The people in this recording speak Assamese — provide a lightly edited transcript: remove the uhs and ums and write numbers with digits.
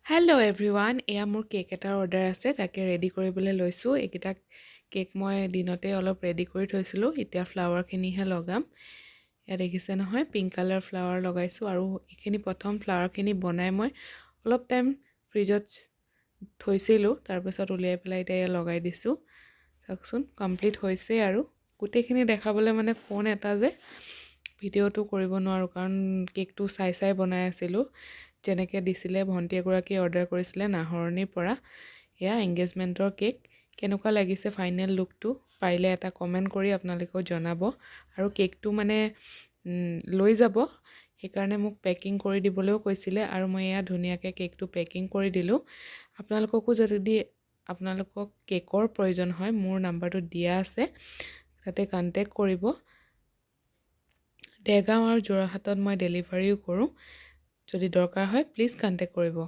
হেল্ল' এভৰিৱান, এয়া মোৰ কেক এটাৰ অৰ্ডাৰ আছে, তাকে ৰেডি কৰিবলৈ লৈছোঁ। এইকেইটা কেক মই দিনতে অলপ ৰেডি কৰি থৈছিলোঁ, এতিয়া ফ্লাৱাৰখিনিহে লগাম। এয়া দেখিছে নহয়, পিংক কালাৰ ফ্লাৱাৰ লগাইছোঁ আৰু এইখিনি প্ৰথম ফ্লাৱাৰখিনি বনাই মই অলপ টাইম ফ্ৰিজত থৈছিলোঁ, তাৰপিছত উলিয়াই পেলাই এতিয়া এয়া লগাই দিছোঁ। চাওকচোন, কমপ্লিট হৈছে আৰু গোটেইখিনি দেখাবলৈ মানে ফোন এটা যে ভিডিঅ'টো কৰিব নোৱাৰোঁ, কাৰণ কেকটো চাই চাই বনাই আছিলোঁ। যেনেকৈ দিছিলে, ভণ্টি এগৰাকীয়ে অৰ্ডাৰ কৰিছিলে নাহৰণিৰ পৰা। এয়া এংগেজমেণ্টৰ কেক। কেনেকুৱা লাগিছে ফাইনেল লুকটো, পাৰিলে এটা কমেণ্ট কৰি আপোনালোকেও জনাব। আৰু কেকটো মানে লৈ যাব, সেইকাৰণে মোক পেকিং কৰি দিবলৈও কৈছিলে, আৰু মই এয়া ধুনীয়াকৈ কেকটো পেকিং কৰি দিলোঁ। আপোনালোককো যদি আপোনালোকক কেকৰ প্ৰয়োজন হয়, মোৰ নাম্বাৰটো দিয়া আছে, তাতে কণ্টেক্ট কৰিব। দেৰগাঁও আৰু যোৰহাটত মই ডেলিভাৰীও কৰোঁ। যদি দৰকাৰ হয় প্লিজ কণ্টেক্ট কৰিব।